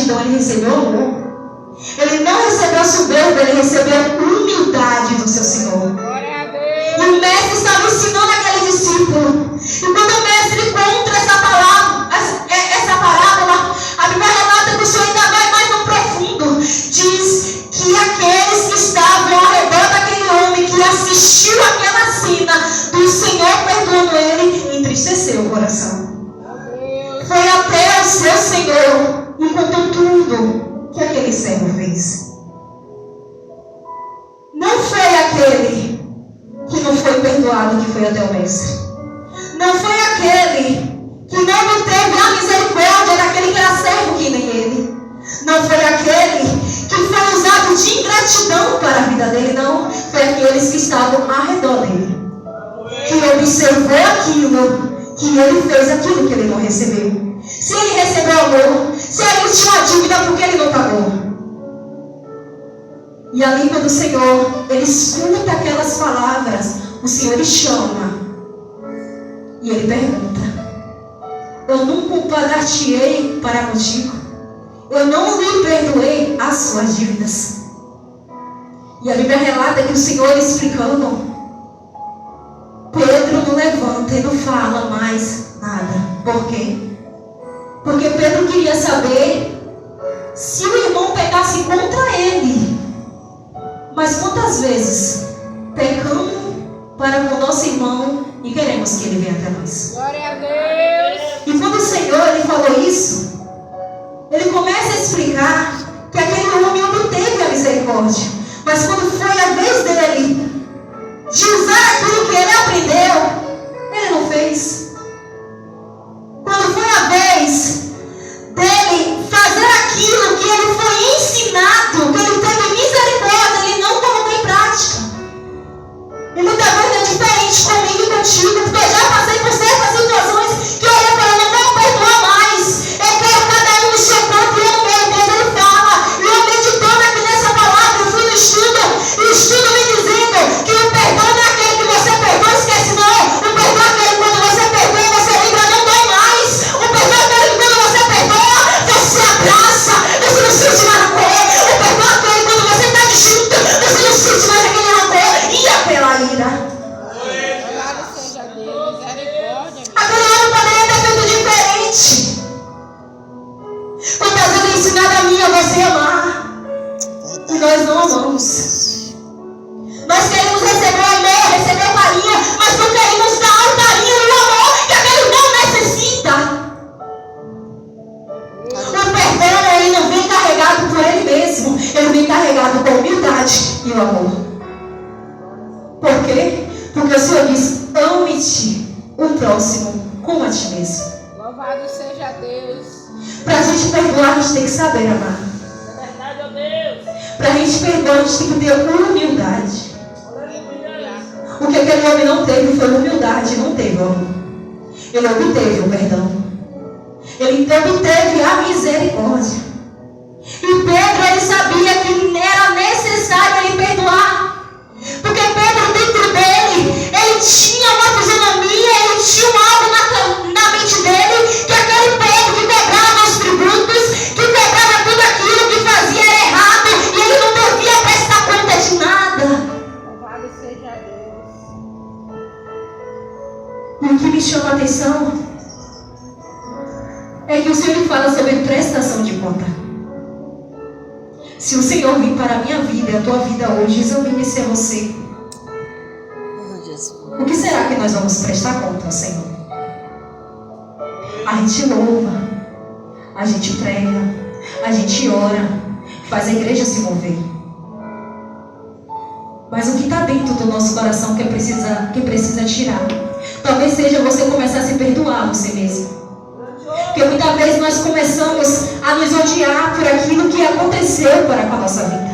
ingratidão, ele recebeu amor. Ele não recebeu soberba, ele recebeu a humildade do seu Senhor. E o mestre estava ensinando aquele discípulo. E quando o mestre conta essa parábola, a Bíblia relata que o Senhor ainda vai mais no profundo. Diz que aqueles que estavam ao redor daquele homem que assistiu aquela cena do Senhor perdoando ele, entristeceu o coração. Foi até o seu Senhor e contou tudo que aquele servo fez. Não foi aquele que não foi perdoado que foi até o mestre. Não foi aquele que não teve a misericórdia daquele que era servo que nem ele. Não foi aquele que foi usado de ingratidão para a vida dele. Não, foi aqueles que estavam ao redor dele, que observou aquilo, que ele fez aquilo que ele não recebeu. Se ele recebeu amor, se ele tinha uma dívida, por que ele não pagou? E ali quando o Senhor, ele escuta aquelas palavras, o Senhor lhe chama e ele pergunta: eu não comparar-te-ei para contigo? Eu não lhe perdoei as suas dívidas? E a Bíblia relata que o Senhor explicando, Pedro não levanta e não fala mais nada. Por quê? Porque Pedro queria saber se o irmão pegasse contra ele. Mas quantas vezes pecamos para com o nosso irmão e queremos que ele venha até nós? Glória a Deus! E quando o Senhor ele falou isso, ele começa a explicar que aquele homem obteve a misericórdia. Mas quando foi a vez dele de usar aquilo que ele aprendeu, ele não fez. Quando foi a vez dele fazer aquilo que ele foi ensinado, que ele teve misericórdia, ele não colocou em prática. E muitas vezes é diferente comigo e contigo, porque eu já passei por certas situações que eu olhei para ele, não vou perdoar mais. Eu quero cada um no seu corpo e no meu Deus, ele fala. E eu meditando aqui nessa palavra, eu fui no estudo, e o estudo me dizendo que o perdão não é aquele que você perdoa, esquece não. O perdão é aquele que quando você perdoa, você lembra, não dói mais. O perdão é aquele que quando você perdoa, você abraça, você não sente mais rancor. O perdão é aquele que quando você está distinto, você não sente mais aquele rancor e aquela ira. Louvado seja Deus, misericórdia. Aquele homem poderia ter feito diferente. Quantas vezes eu ensinado a mim a você amar e nós não amamos. Nós queremos receber amor, receber carinho, mas não queremos dar o carinho e o amor que aquele não necessita. O perdão, ele não vem carregado por ele mesmo, ele vem carregado com a humildade e o amor. Por quê? Porque o Senhor diz: ame-te o próximo como a ti mesmo. Louvado seja Deus. Para a gente perdoar, a gente tem que saber amar. É verdade, ó Deus. Para a gente perdoar, a gente tem que ter humildade. O que aquele homem não teve foi humildade, não teve amor. Ele obteve o perdão. Ele obteve a misericórdia. E Pedro, ele sabia que era necessário ele perdoar. Porque Pedro, dentro dele, ele tinha uma fisionomia, ele tinha algo na mente dele, que aquele Pedro que quebrava os tributos, que quebrava tudo aquilo que fazia era errado, e ele não devia prestar conta de nada. Louvado seja Deus. E o que me chama a atenção é que o Senhor fala sobre prestação de conta. Se o Senhor vir para a minha vida e a tua vida hoje, examine-se a você. O que será que nós vamos prestar conta ao Senhor? A gente louva, a gente prega, a gente ora, faz a igreja se mover. Mas o que está dentro do nosso coração que precisa tirar? Talvez seja você começar a se perdoar você mesmo. Porque muitas vezes nós começamos a nos odiar por aquilo que aconteceu para com a nossa vida.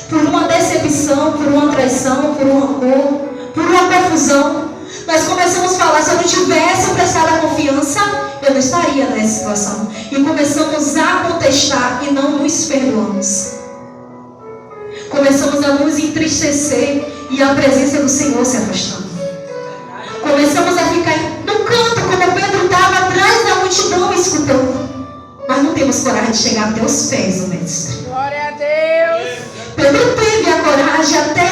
Por uma decepção, por uma traição, por um rancor, por uma confusão. Nós começamos a falar: se eu não tivesse prestado a confiança, eu não estaria nessa situação. E começamos a contestar e não nos perdoamos. Começamos a nos entristecer e a presença do Senhor se afastando. Começamos a ficar no canto, como Pedro estava atrás da multidão escutando. mas não temos coragem de chegar até os pés do Mestre. Glória a Deus. Pedro teve a coragem, até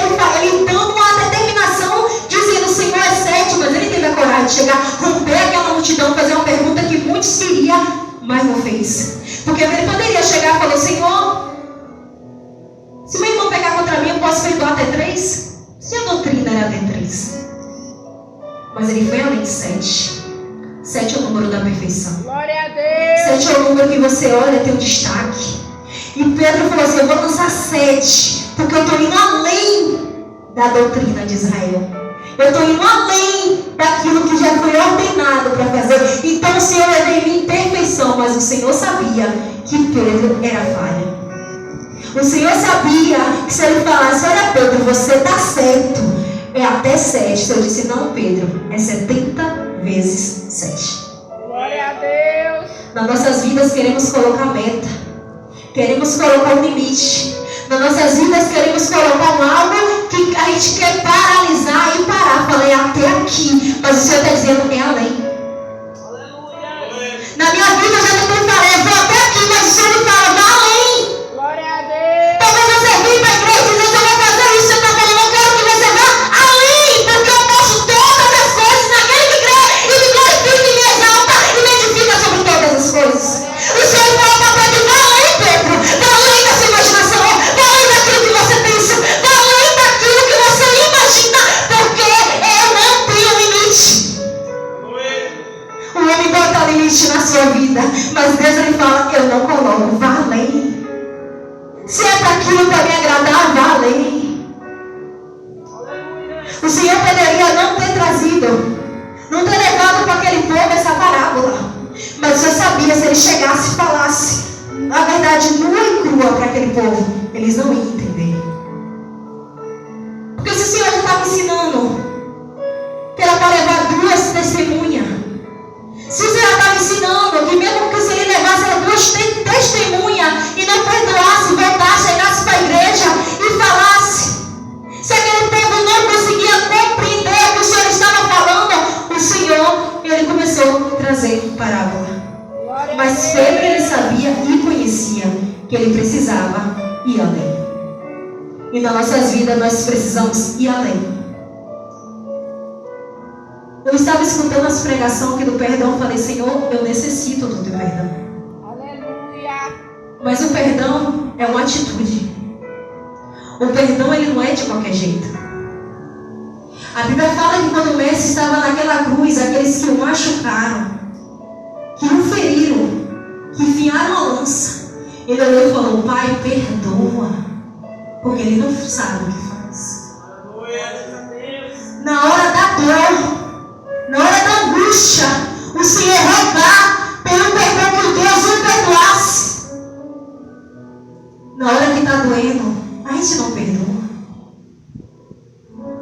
ele dando uma determinação, dizendo: o Senhor é certo, mas ele teve a coragem de chegar, romper aquela multidão, fazer uma pergunta que muitos queriam, mas não fez. Porque ele poderia chegar e falar: Senhor, se meu irmão pecar contra mim, eu posso perdoar até 3? Se a doutrina era até 3. Mas ele foi além de 7. 7 é o número da perfeição. Glória a Deus. 7 é o número que você olha, tem um destaque. E Pedro falou assim: eu vou lançar 7, porque eu estou indo além da doutrina de Israel. Eu estou indo além daquilo que já foi ordenado para fazer. Então o Senhor levou em mim perfeição, mas o Senhor sabia que Pedro era falha. O Senhor sabia que se ele falasse: olha Pedro, você está certo, é até 7. Se eu disse: não Pedro, é 70 vezes 7. Glória a Deus. Nas nossas vidas queremos colocar meta, queremos colocar um limite. Nas nossas vidas queremos colocar algo que a gente quer paralisar e parar. Falei até aqui, mas o Senhor está dizendo: é além. Na minha vida eu já tentei falar: eu vou até aqui, mas o Senhor me fala: vá além. Glória a Deus. Talvez você venha para a igreja e diz: eu vou fazer isso. Você está falando: eu quero que você vá além, porque eu posso todas as coisas naquele que crê e me glorifica e me exalta e me edifica sobre todas as coisas. O Senhor fala para Pedro: vá além, Pedro, vá além da sua imaginação, vá além daquilo que você pensa, vá além daquilo que você imagina, porque eu não tenho limite. O homem bota limite na sua vida, mas Deus ele fala: eu não coloco, vá além. Se é para aquilo para me agradar, vá além. O Senhor poderia não ter trazido, não ter levado para aquele povo essa parábola, mas o Senhor sabia, se ele chegasse e falasse a verdade nua e crua para aquele povo, eles não iam entender. Porque se o Senhor estava ensinando que era para levar 2 testemunhas, se o Senhor estava ensinando que mesmo que se ele levasse 2 testemunhas e não perdoasse, voltasse, chegasse para a igreja e falasse, se aquele povo não conseguia compreender o que o Senhor estava falando, o Senhor, ele começou a trazer parábola. Mas Pedro, ele sabia e conhecia que ele precisava ir além. E nas nossas vidas nós precisamos ir além. Eu estava escutando as pregações aqui do perdão, eu falei: Senhor, eu necessito do teu perdão. Aleluia. Mas o perdão é uma atitude. O perdão ele não é de qualquer jeito. A Bíblia fala que quando o Mestre estava naquela cruz, aqueles que o machucaram, que o feriram, que enfiaram a lança, ele olhou e falou: Pai, perdoa, porque ele não sabe o que faz. Na hora da dor, na hora da angústia, o Senhor rogar pelo perdão que Deus o perdoasse. Na hora que está doendo, a gente não perdoa.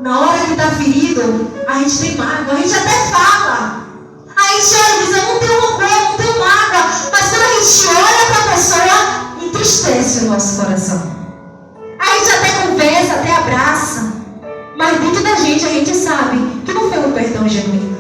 Na hora que está ferido, a gente tem mágoa, a gente até fala. A gente olha e diz: eu não tenho rancor, eu não tenho mágoa. Mas quando a gente olha para a pessoa, entristece o nosso coração. A gente até conversa, até abraça. Mas dentro da gente, a gente sabe que não foi um perdão genuíno.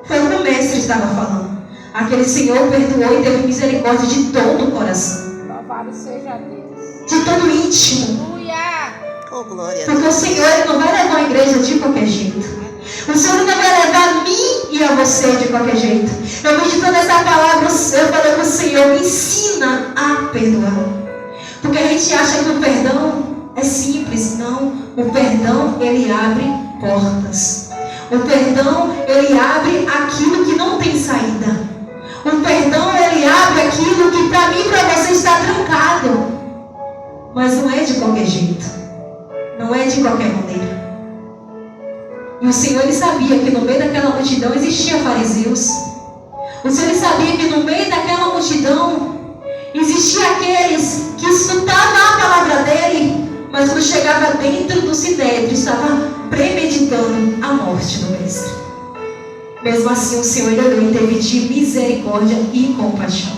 Foi o que o Mestre estava falando. Aquele Senhor perdoou e teve misericórdia de todo o coração. Louvado seja Deus. De todo o íntimo. Aleluia. Oh, glória a Porque Deus. o Senhor ele não vai levar a igreja de qualquer jeito. O Senhor não vai levar a mim e a você de qualquer jeito. Eu meditando essa palavra, eu falei com o Senhor: me ensina a perdoar. Porque a gente acha que o perdão é simples. Não. O perdão, ele abre portas. O perdão, ele abre aquilo que não tem saída. O perdão, ele abre aquilo que para mim e para você está trancado. Mas não é de qualquer jeito. Não é de qualquer maneira. E o Senhor, ele sabia que no meio daquela multidão existia fariseus. O Senhor, ele sabia que no meio daquela multidão existia aqueles que escutavam a palavra dele, mas quando chegava dentro do sinédrio, estava premeditando a morte do Mestre. Mesmo assim, o Senhor, ele olhou e teve de misericórdia e compaixão.